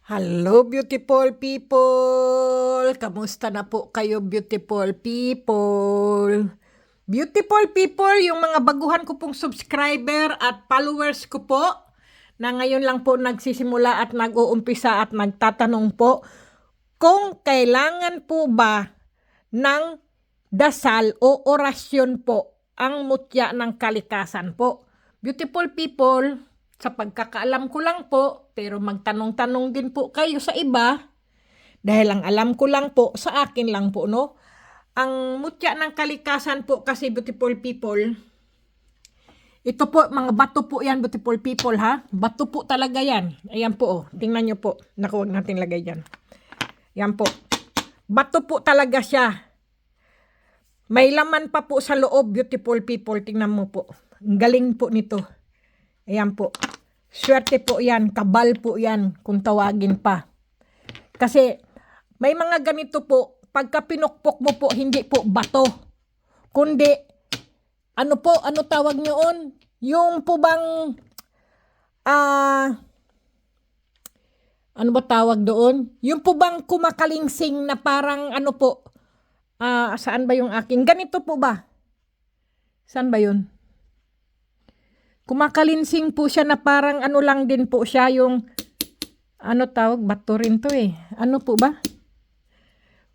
Hello, beautiful people! Kamusta na po kayo, beautiful people? Beautiful people, yung mga baguhan ko pong subscriber at followers ko po, na ngayon lang po nagsisimula at nag-uumpisa at nagtatanong po, kung kailangan po ba ng dasal o orasyon po ang mutya ng kalikasan po. Beautiful people, sa pagkakaalam ko lang po, pero magtanong-tanong din po kayo sa iba, dahil ang alam ko lang po, sa akin lang po, no? Ang mutya ng kalikasan po kasi, beautiful people, ito po, mga bato po yan, beautiful people, ha? Bato po talaga yan. Ayan po, oh. Tingnan nyo po. Naku, huwag natin lagay dyan. Yan po. Bato po talaga siya. May laman pa po sa loob, beautiful people. Tingnan mo po. Ang galing po nito. Ayan po. Swerte po yan. Kabal po yan kung tawagin pa. Kasi may mga ganito po. Pagka pinukpok mo po, hindi po bato. Kundi, ano tawag nyoon? Yung po bang, ano ba tawag doon? Yung po bang kumakalingsing na parang ano po? Saan ba yung aking? Ganito po ba? Saan ba yun? Kumakalinsing po siya na parang ano lang din po siya yung, ano tawag, bato rin to eh. Ano po ba?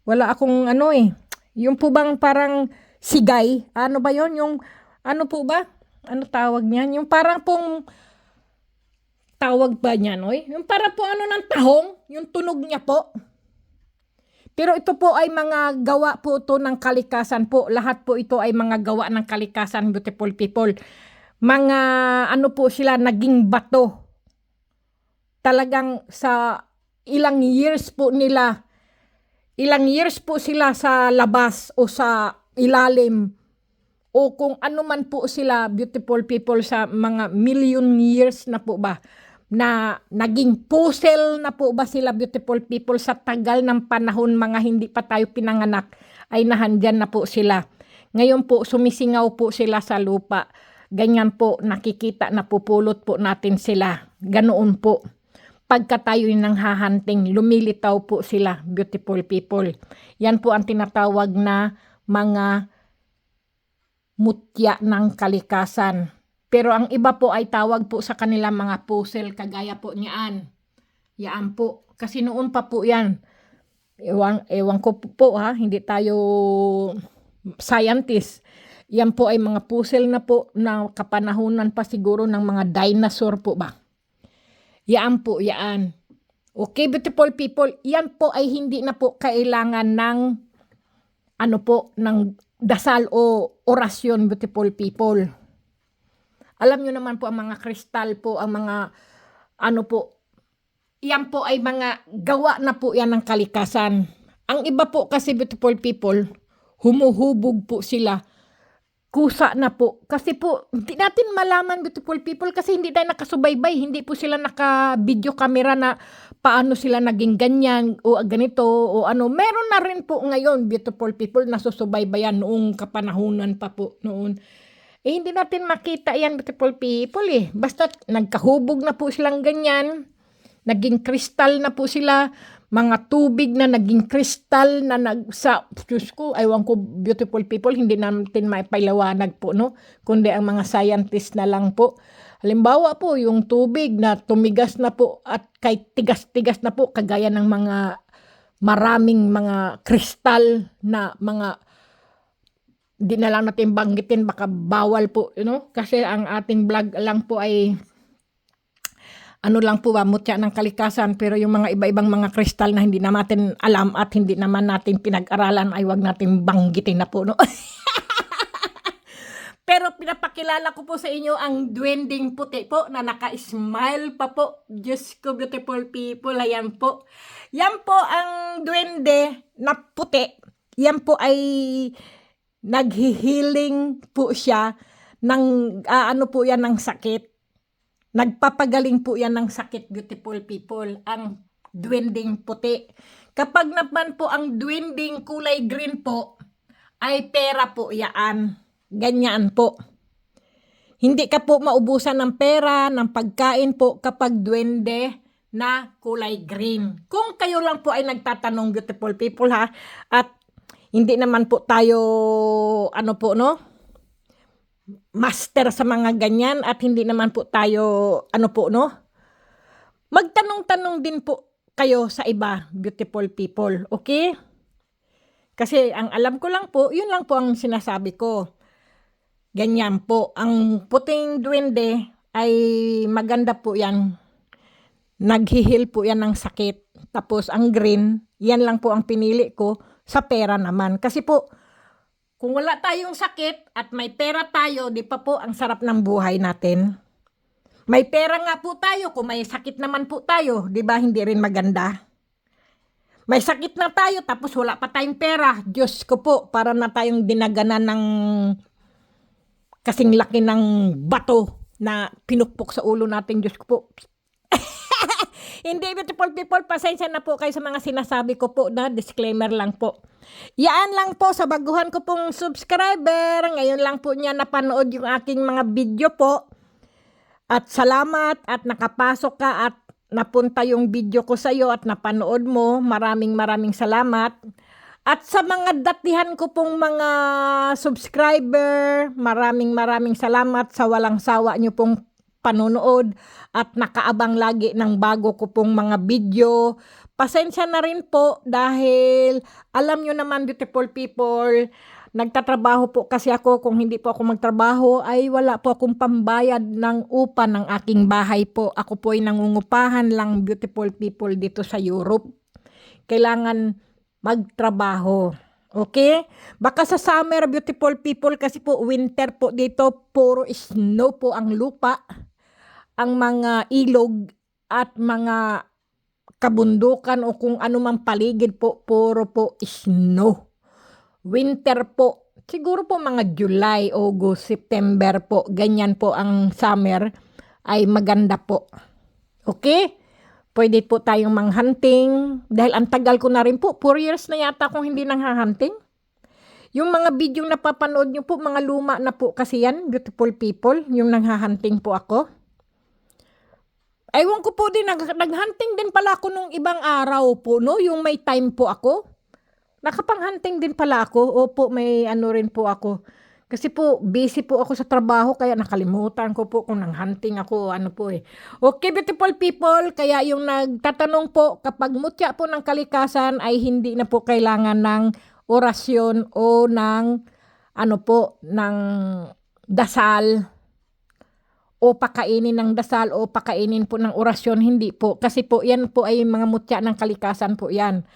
Wala akong ano eh. Yung po bang parang sigay? Ano ba yon? Yung, ano po ba? Ano tawag niyan? Yung parang pong, tawag ba niyan, oy? Yung parang po ano ng tahong? Yung tunog niya po. Pero ito po ay mga gawa po ito ng kalikasan po. Lahat po ito ay mga gawa ng kalikasan, beautiful people. Mga ano po sila, naging bato. Talagang sa ilang years po sila sa labas o sa ilalim. O kung ano man po sila, beautiful people, sa mga million years na po ba. Na naging puzzle na po ba sila, beautiful people, sa tagal ng panahon, mga hindi pa tayo pinanganak, ay nahandyan na po sila. Ngayon po, sumisingaw po sila sa lupa. Ganyan po, nakikita na pupulot po natin sila. Ganoon po. Pagka tayo nang hahanting, lumilitaw po sila, beautiful people. Yan po ang tinatawag na mga mutya ng kalikasan. Pero ang iba po ay tawag po sa kanila mga puzzle, kagaya po niyaan. Yaan po. Kasi noon pa po yan. Ewan ko po ha, hindi tayo scientist. Yan po ay mga puzzle na po na kapanahunan pa siguro ng mga dinosaur po ba. Yaan po, yaan. Okay, beautiful people, yan po ay hindi na po kailangan ng ano po, ng dasal o orasyon, beautiful people. Alam nyo naman po ang mga kristal po, ang mga ano po, yan po ay mga gawa na po yan ng kalikasan. Ang iba po kasi, beautiful people, humuhubog po sila. Kusa na po. Kasi po, hindi natin malaman, beautiful people, kasi hindi tayo nakasubaybay. Hindi po sila naka-video camera na paano sila naging ganyan o ganito o ano. Meron na rin po ngayon, beautiful people, na susubaybayan noong kapanahunan pa po noon. Eh, hindi natin makita yan, beautiful people eh. Basta nagkahubog na po silang ganyan. Naging kristal na po sila. Mga tubig na naging kristal na Diyos ko, aywan ko, beautiful people, hindi natin maipailawanag po, no? Kundi ang mga scientist na lang po. Halimbawa po, yung tubig na tumigas na po at kay tigas-tigas na po, kagaya ng mga maraming mga kristal na mga, di na lang natin banggitin, baka bawal po, you know? Kasi ang ating vlog lang po ay ano lang po ba, mutya ng kalikasan, pero yung mga iba-ibang mga kristal na hindi natin alam at hindi naman natin pinag-aralan ay wag natin banggitin na po, no? Pero pinapakilala ko po sa inyo ang duwending puti po na naka-smile pa po. Diyos ko, beautiful people, ayan po. Yan po ang duwende na puti. Yan po ay naghihiling po siya ng ano po yan, ng sakit. Nagpapagaling po yan ng sakit, beautiful people, ang duwending puti. Kapag naman po ang duwending kulay green po, ay pera po yaan. Ganyan po. Hindi ka po maubusan ng pera, ng pagkain po kapag duwende na kulay green. Kung kayo lang po ay nagtatanong, beautiful people ha, at hindi naman po tayo, ano po no, master sa mga ganyan, at hindi naman po tayo, ano po no, magtanong-tanong din po kayo sa iba, beautiful people, okay? Kasi ang alam ko lang po, yun lang po ang sinasabi ko. Ganyan po, ang puting duwende ay maganda po yan. Naghihil po yan ng sakit. Tapos ang green, yan lang po ang pinili ko sa pera naman. Kasi po, kung wala tayong sakit at may pera tayo, di pa po ang sarap ng buhay natin. May pera nga po tayo, kung may sakit naman po tayo, di ba hindi rin maganda? May sakit na tayo, tapos wala pa tayong pera. Diyos ko po, para na tayong dinaganan ng kasing laki ng bato na pinukpok sa ulo natin. Diyos ko po. Hindi, beautiful people, pasensya na po kayo sa mga sinasabi ko po na disclaimer lang po. Yaan lang po sa baguhan ko pong subscriber. Ngayon lang po niya napanood yung aking mga video po. At salamat at nakapasok ka at napunta yung video ko sa iyo at napanood mo. Maraming salamat. At sa mga datihan ko pong mga subscriber, maraming salamat sa walang sawa nyo pong panonood at nakaabang lagi ng bago ko pong mga video. Pasensya na rin po dahil alam nyo naman, beautiful people, nagtatrabaho po kasi ako. Kung hindi po ako magtrabaho ay wala po akong pambayad ng upa ng aking bahay po. Ako po ay nangungupahan lang, beautiful people, dito sa Europe. Kailangan magtrabaho. Okay? Baka sa summer, beautiful people, kasi po winter po dito, puro snow po ang lupa. Ang mga ilog at mga kabundukan o kung ano mang paligid po, puro po snow. Winter po, siguro po mga July, August, September po, ganyan po ang summer ay maganda po. Okay? Pwede po tayong manghunting dahil ang tagal ko na rin po, 4 years na yata kung hindi nanghahunting. Yung mga video na papanood nyo po, mga luma na po kasi yan, beautiful people, yung nanghahunting po ako. Ewan ko po din, naghunting din pala ako nung ibang araw po, no? Yung may time po ako. Nakapang-hunting din pala ako. Opo, may ano rin po ako. Kasi po, busy po ako sa trabaho, kaya nakalimutan ko po kung nang-hunting ako, ano po eh. Okay, beautiful people, kaya yung nagtatanong po, kapag mutya po ng kalikasan, ay hindi na po kailangan ng orasyon o ng, ano po, ng dasal, o pakainin ng dasal o pakainin po ng orasyon, hindi po. Kasi po, yan po ay mga mutya ng kalikasan po yan.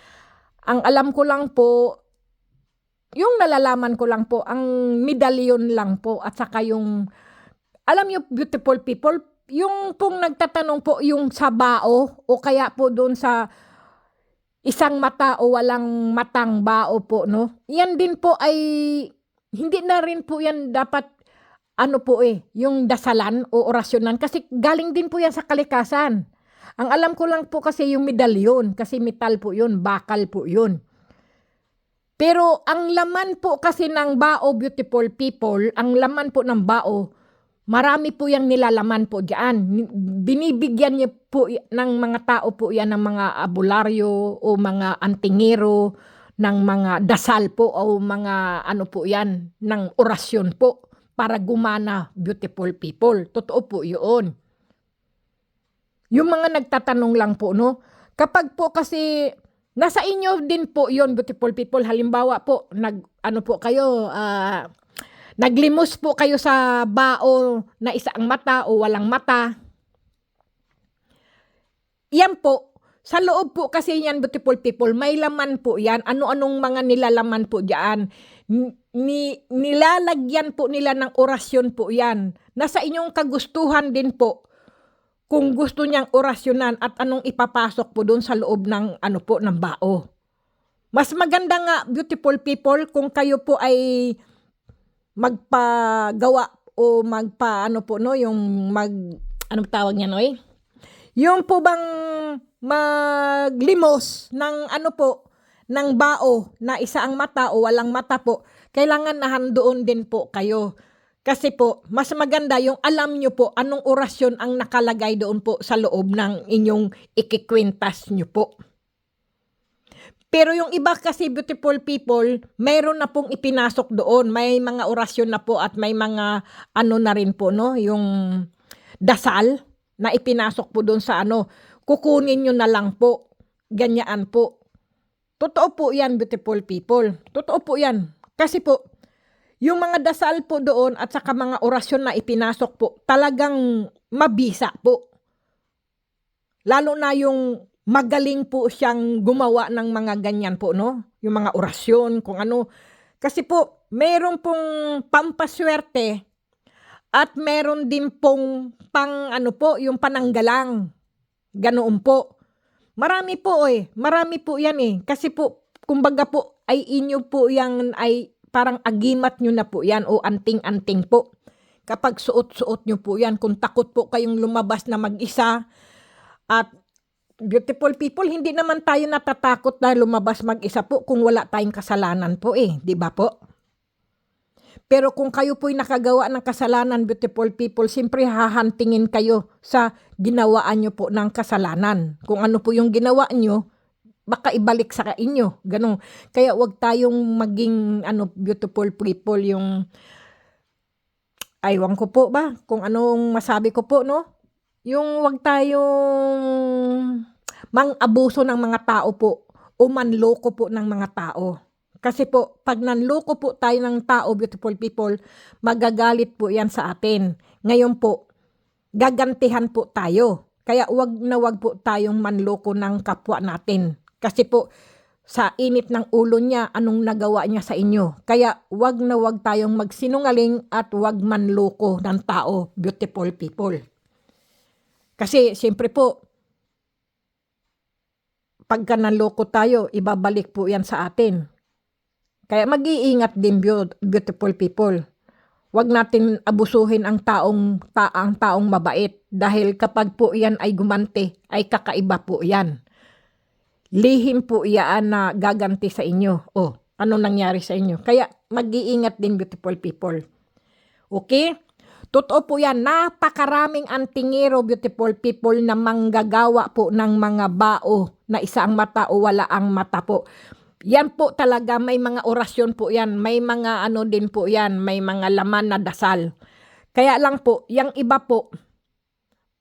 Ang alam ko lang po, yung nalalaman ko lang po, ang medalyon lang po at saka yung, alam nyo beautiful people, yung pong nagtatanong po yung sa bao o kaya po doon sa isang mata o walang matang bao po, no? Yan din po ay, hindi na rin po yan dapat ano po yung dasalan o orasyonan kasi galing din po yan sa kalikasan. Ang alam ko lang po kasi yung medalyon, kasi metal po yun, bakal po yun. Pero ang laman po kasi ng bao, beautiful people, ang laman po ng bao, marami po yung nilalaman po dyan. Binibigyan niya po ng mga tao po yan ng mga abularyo o mga antingero, ng mga dasal po o mga ano po yan, ng orasyon po. Para gumana, beautiful people. Totoo po yun. Yung mga nagtatanong lang po, no? Kapag po kasi, nasa inyo din po yun, beautiful people. Halimbawa po, ano po kayo, naglimos po kayo sa bao na isang mata o walang mata. Yan po, sa loob po kasi yan, beautiful people, may laman po yan. Ano-anong mga nilalaman po dyan. Nilalagyan po nila ng orasyon po yan. Nasa inyong kagustuhan din po kung gusto niyang orasyonan at anong ipapasok po doon sa loob ng ano po ng bao. Mas maganda nga, beautiful people, kung kayo po ay magpagawa o ano po no, yung anong tawag niya no yung po bang maglimos ng ano po ng bao na isa ang mata o walang mata po, kailangan nahandoon din po kayo. Kasi po, mas maganda yung alam nyo po anong orasyon ang nakalagay doon po sa loob ng inyong ikikwintas nyo po. Pero yung iba kasi, beautiful people, mayroon na pong ipinasok doon. May mga orasyon na po at may mga ano na rin po, no? Yung dasal na ipinasok po doon sa ano. Kukunin nyo na lang po. Ganyan po. Totoo po yan, beautiful people. Totoo po yan. Kasi po, yung mga dasal po doon at saka mga orasyon na ipinasok po, talagang mabisa po. Lalo na yung magaling po siyang gumawa ng mga ganyan po, no? Yung mga orasyon, kung ano. Kasi po, meron pong pampaswerte at meron din pong pang ano po, yung pananggalang. Ganoon po. Marami po marami po yan Kasi po, kumbaga po, ay inyo po yan ay parang agimat nyo na po yan o anting-anting po. Kapag suot-suot nyo po yan, kung takot po kayong lumabas na mag-isa at beautiful people, hindi naman tayo natatakot na lumabas mag-isa po kung wala tayong kasalanan po di ba po? Pero kung kayo po'y nakagawa ng kasalanan, beautiful people, siyempre hahantingin kayo sa ginawaan nyo po ng kasalanan. Kung ano po yung ginawa nyo, baka ibalik sa inyo. Ganun. Kaya wag tayong maging beautiful people yung aywan ko po ba kung anong masabi ko po, no? Yung wag tayong mang-abuso ng mga tao po o manloko po ng mga tao. Kasi po, pag nanloko po tayo ng tao, beautiful people, magagalit po yan sa atin. Ngayon po, gagantihan po tayo. Kaya wag na wag po tayong manloko ng kapwa natin. Kasi po, sa init ng ulo niya, anong nagawa niya sa inyo. Kaya wag na wag tayong magsinungaling at wag manloko ng tao, beautiful people. Kasi siyempre po, pagka nanloko tayo, ibabalik po yan sa atin. Kaya mag-iingat din, beautiful people. Wag natin abusuhin ang taong mabait. Dahil kapag po yan ay gumante, ay kakaiba po yan. Lihim po yan na gaganti sa inyo. Anong nangyari sa inyo? Kaya mag-iingat din, beautiful people. Okay? Totoo po yan, napakaraming antingero, beautiful people, na manggagawa po ng mga bao na isa ang mata o wala ang mata po. Yan po talaga, may mga orasyon po yan, may mga din po yan, may mga laman na dasal. Kaya lang po, yung iba po,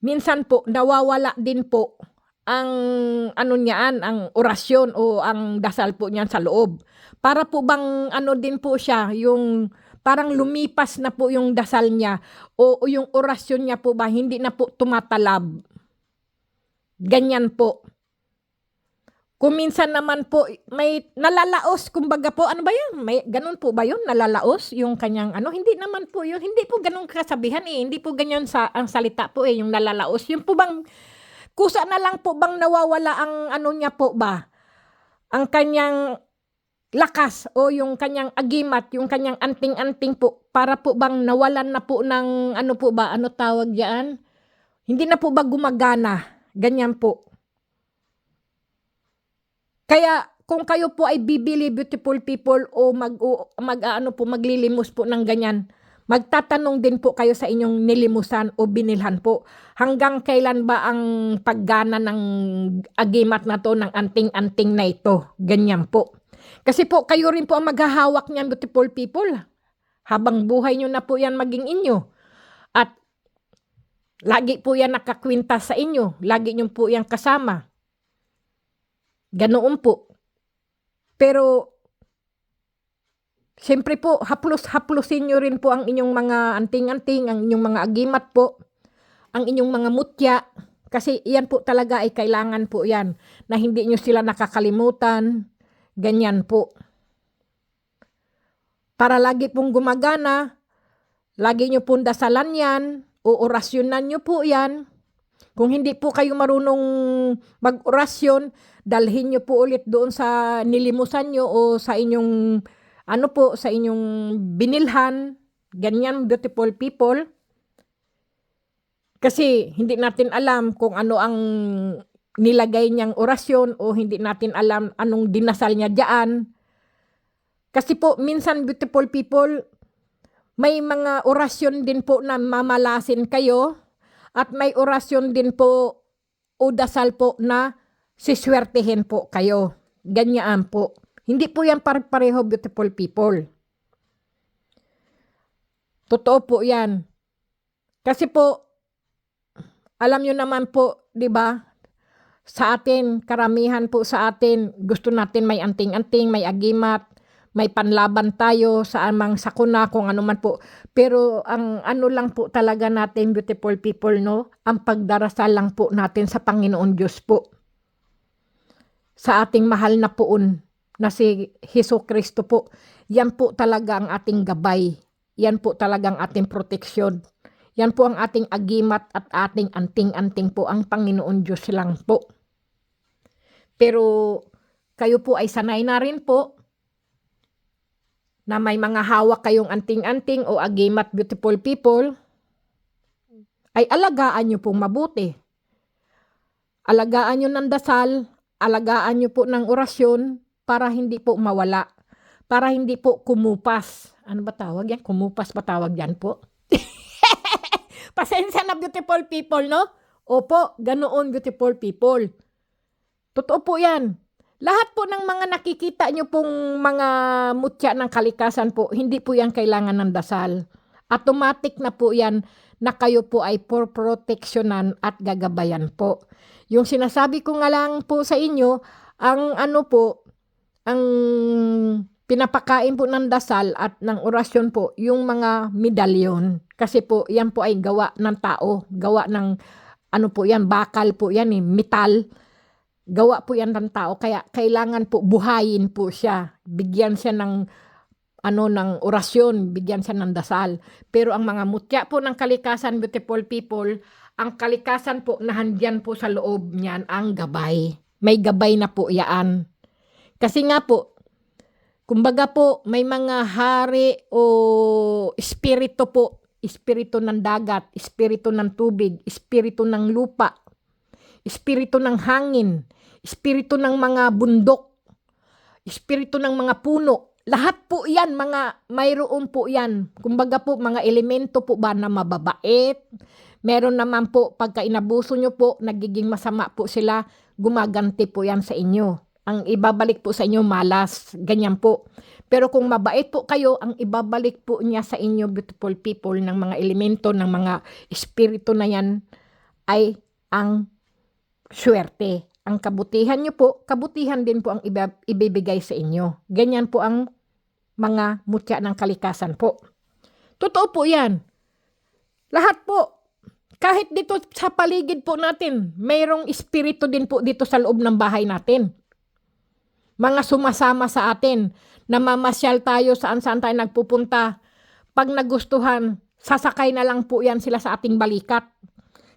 minsan po, nawawala din po ang ang orasyon o ang dasal po niyan sa loob. Para po bang din po siya, yung parang lumipas na po yung dasal niya o yung orasyon niya po ba, hindi na po tumatalab. Ganyan po. Kung minsan naman po, may nalalaos, kumbaga po, ano ba yan? May, ganun po ba yun? Nalalaos yung kanyang hindi naman po yun. Hindi po ganun kasabihan Hindi po ganyan ang salita po yung nalalaos. Yung po bang, kusa na lang po bang nawawala ang niya po ba? Ang kanyang lakas o yung kanyang agimat, yung kanyang anting-anting po, para po bang nawalan na po ng po ba, tawag diyan? Hindi na po ba gumagana? Ganyan po. Kaya kung kayo po ay bibili, beautiful people, o maglilimos po ng ganyan, magtatanong din po kayo sa inyong nilimusan o binilhan po. Hanggang kailan ba ang paggana ng agimat na to, ng anting-anting na ito? Ganyan po. Kasi po, kayo rin po ang maghahawak niyan, beautiful people. Habang buhay nyo na po yan maging inyo. At lagi po yan nakakwintas sa inyo. Lagi nyo po yan kasama. Ganoon po. Pero, siyempre po, haplusin nyo rin po ang inyong mga anting-anting, ang inyong mga agimat po, ang inyong mga mutya. Kasi yan po talaga ay kailangan po yan, na hindi nyo sila nakakalimutan. Ganyan po. Para lagi pong gumagana, lagi nyo pong dasalan yan, o orasyonan nyo po yan. Kung hindi po kayo marunong mag-orasyon, dalhin nyo po ulit doon sa nilimusan nyo o sa inyong, sa inyong binilhan. Ganyan, beautiful people. Kasi hindi natin alam kung ano ang nilagay niyang orasyon o hindi natin alam anong dinasal niya diyan. Kasi po, minsan, beautiful people, may mga orasyon din po na mamalasin kayo at may orasyon din po o dasal po na siswertehin po kayo. Ganyan po. Hindi po yan pareho, beautiful people. Totoo po yan. Kasi po, alam nyo naman po, di ba? Sa atin, karamihan po sa atin, gusto natin may anting-anting, may agimat, may panlaban tayo sa amang sakuna, kung ano man po. Pero ang ano lang po talaga natin, beautiful people, no? Ang pagdarasal lang po natin sa Panginoon Diyos po. Sa ating mahal na poon na si Hesus Kristo po. Yan po talaga ang ating gabay. Yan po talaga ang ating proteksyon. Yan po ang ating agimat at ating anting-anting po, ang Panginoon Diyos lang po. Pero kayo po ay sanay na rin po na may mga hawak kayong anting-anting o agimat, beautiful people, ay alagaan nyo pong mabuti. Alagaan nyo ng dasal, alagaan nyo po ng orasyon para hindi po mawala, para hindi po kumupas. Ano ba tawag yan? Kumupas ba tawag yan po? Pasensya na, beautiful people, no? Opo, ganoon, beautiful people. Totoo po yan. Lahat po ng mga nakikita nyo pong mga mutya ng kalikasan po, hindi po yan kailangan ng dasal. Automatic na po yan na kayo po ay proteksyonan at gagabayan po. Yung sinasabi ko nga lang po sa inyo, ang ano po, ang pinapakain po ng dasal at ng orasyon po, yung mga medalyon. Kasi po, yan po ay gawa ng tao. Gawa ng, ano po yan, bakal po yan metal. Gawa po yan ng tao, kaya kailangan po buhayin po siya. Bigyan siya ng ng orasyon, bigyan siya ng dasal. Pero ang mga mutya po ng kalikasan, beautiful people, ang kalikasan po nahandyan po sa loob niyan ang gabay. May gabay na po yaan. Kasi nga po, kumbaga po may mga hari o espiritu po, espiritu ng dagat, espiritu ng tubig, espiritu ng lupa, espiritu ng hangin, espiritu ng mga bundok, espiritu ng mga puno. Lahat po yan, mayroon po yan. Kumbaga po, mga elemento po ba na mababait. Meron naman po, pagka inabuso nyo po, nagiging masama po sila, gumaganti po yan sa inyo. Ang ibabalik po sa inyo, malas. Ganyan po. Pero kung mabait po kayo, ang ibabalik po niya sa inyo, beautiful people, ng mga elemento, ng mga espiritu na yan, ay ang swerte. Ang kabutihan nyo po, kabutihan din po ang ibibigay sa inyo. Ganyan po ang mga mutya ng kalikasan po. Totoo po yan. Lahat po. Kahit dito sa paligid po natin, mayroong espiritu din po dito sa loob ng bahay natin. Mga sumasama sa atin, namamasyal tayo saan-saan tayo nagpupunta. Pag nagustuhan, sasakay na lang po yan sila sa ating balikat.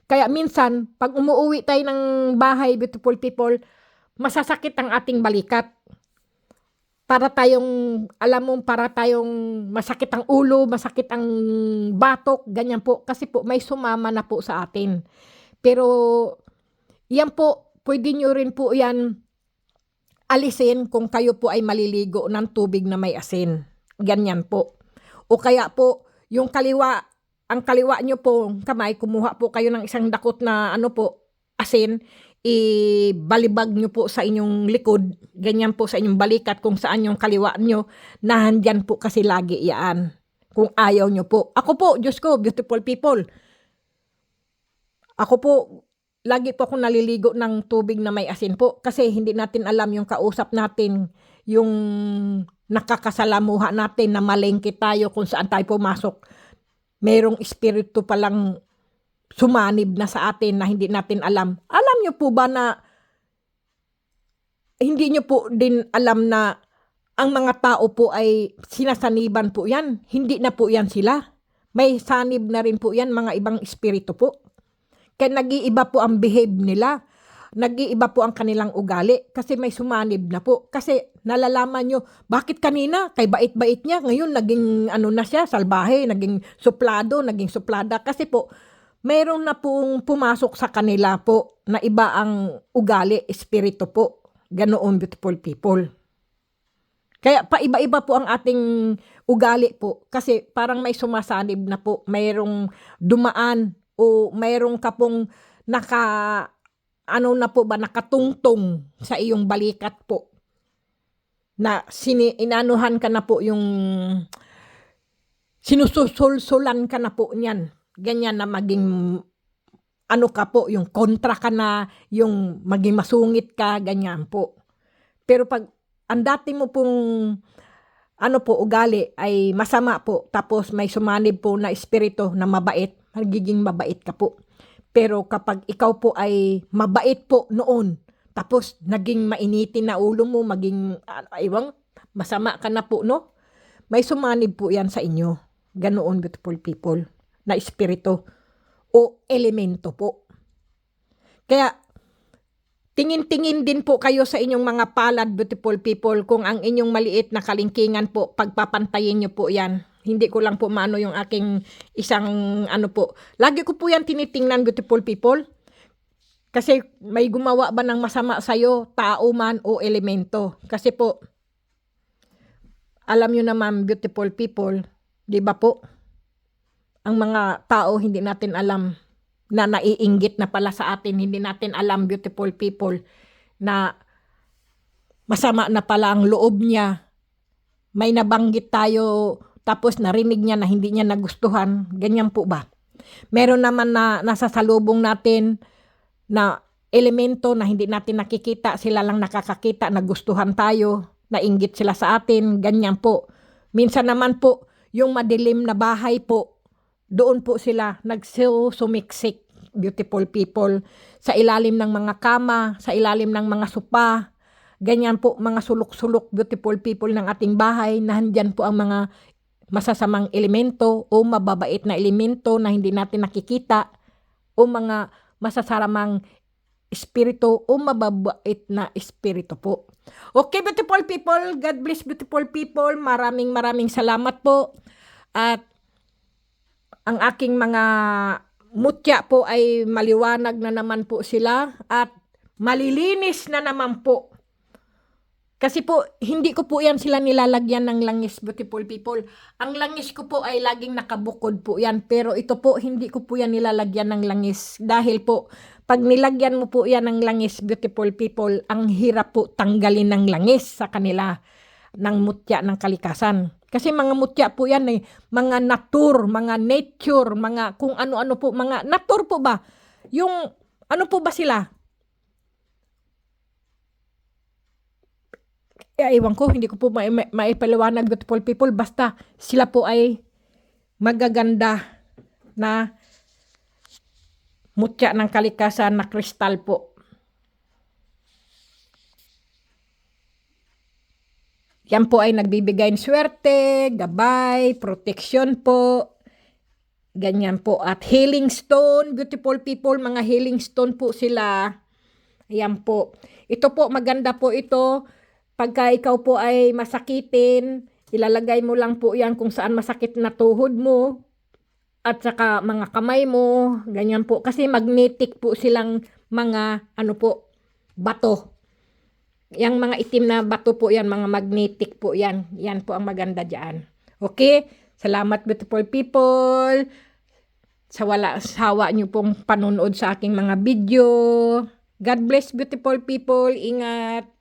Kaya minsan, pag umuwi tayo ng bahay, beautiful people, masasakit ang ating balikat. Para tayong, alam mo, para tayong masakit ang ulo, masakit ang batok, ganyan po. Kasi po, may sumama na po sa atin. Pero, yan po, pwede nyo rin po yan alisin kung kayo po ay maliligo ng tubig na may asin. Ganyan po. O kaya po, yung kaliwa, ang kaliwa nyo po, kamay, kumuha po kayo ng isang dakot na asin, ibalibag nyo po sa inyong likod, ganyan po sa inyong balikat kung saan yung kaliwa nyo, nahandyan po kasi lagi yan. Kung ayaw nyo po. Ako po, Diyos ko, beautiful people. Ako po, lagi po akong naliligo ng tubig na may asin po kasi hindi natin alam yung kausap natin, yung nakakasalamuha natin na malengke tayo kung saan tayo pumasok. Merong espiritu palang sumanib na sa atin na hindi natin alam. Alam nyo po ba na hindi nyo po din alam na ang mga tao po ay sinasaniban po yan? Hindi na po yan sila. May sanib na rin po yan, mga ibang espiritu po. Kaya nag-iiba po ang behave nila. Nag-iiba po ang kanilang ugali kasi may sumanib na po. Kasi nalalaman nyo, bakit kanina kay bait-bait niya, ngayon naging na siya, salbahe, naging suplado, naging suplada. Kasi po, mayroon na pong pumasok sa kanila po na iba ang ugali, espiritu po. Ganoon, beautiful people. Kaya paiba-iba po ang ating ugali po. Kasi parang may sumasanib na po. Mayroong dumaan o mayroong ka pong ano na po ba, nakatungtong sa iyong balikat po. Na inanuhan ka na po yung sinususulsulan ka na po niyan. Ganyan na maging ano ka po, yung kontra ka na, yung maging masungit ka, ganyan po. Pero pag ang dati mo pong ano po, ugali ay masama po, tapos may sumanib po na espiritu na mabait, magiging mabait ka po. Pero kapag ikaw po ay mabait po noon, tapos naging mainitin na ulo mo, maging masama ka na po, no? May sumanib po yan sa inyo. Ganoon, beautiful people, na espiritu o elemento po. Kaya tingin-tingin din po kayo sa inyong mga palad, beautiful people, kung ang inyong maliit na kalingkingan po, pagpapantayin nyo po yan. Hindi ko lang po maano yung aking isang ano po. Lagi ko po yan tinitingnan, beautiful people. Kasi may gumawa ba ng masama sa'yo, tao man o elemento. Kasi po, alam nyo naman, beautiful people, di ba po? Ang mga tao hindi natin alam na naiinggit na pala sa atin. Hindi natin alam, beautiful people, na masama na pala ang loob niya. May nabanggit tayo, tapos narinig niya na hindi niya nagustuhan. Ganyan po ba? Meron naman na nasasalubong natin na elemento na hindi natin nakikita. Sila lang nakakakita, nagustuhan tayo, nainggit sila sa atin. Ganyan po. Minsan naman po, yung madilim na bahay po, doon po sila nagsusumiksik, beautiful people, sa ilalim ng mga kama, sa ilalim ng mga sopa. Ganyan po, mga sulok-sulok, beautiful people ng ating bahay, na handyan po ang mga masasamang elemento o mababait na elemento na hindi natin nakikita, o mga masasaramang espiritu o mababait na espiritu po. Okay, beautiful people, God bless, beautiful people. Maraming salamat po. At ang aking mga mutya po ay maliwanag na naman po sila at malilinis na naman po. Kasi po, hindi ko po yan sila nilalagyan ng langis, beautiful people. Ang langis ko po ay laging nakabukod po yan. Pero ito po, hindi ko po yan nilalagyan ng langis. Dahil po, pag nilagyan mo po yan ng langis, beautiful people, ang hirap po tanggalin ng langis sa kanila ng mutya ng kalikasan. Kasi mga mutya po yan eh, mga mga nature, mga kung ano-ano po, mga nature po ba? Yung ano po ba sila? Iwan ko, hindi ko po maipaliwanag, beautiful people. Basta sila po ay magaganda na mutya ng kalikasan na kristal po. Yan po ay nagbibigay ng swerte, gabay, protection po. Ganyan po. At healing stone, beautiful people, mga healing stone po sila. Ayan po. Ito po, maganda po ito. Pagka ikaw po ay masakitin, ilalagay mo lang po yan kung saan masakit na tuhod mo. At saka mga kamay mo. Ganyan po. Kasi magnetic po silang mga ano po, bato. Yang mga itim na bato po yan, mga magnetic po yan. Yan po ang maganda dyan. Okay? Salamat, beautiful people. Sa wala sawa nyo pong panonood sa aking mga video. God bless, beautiful people. Ingat.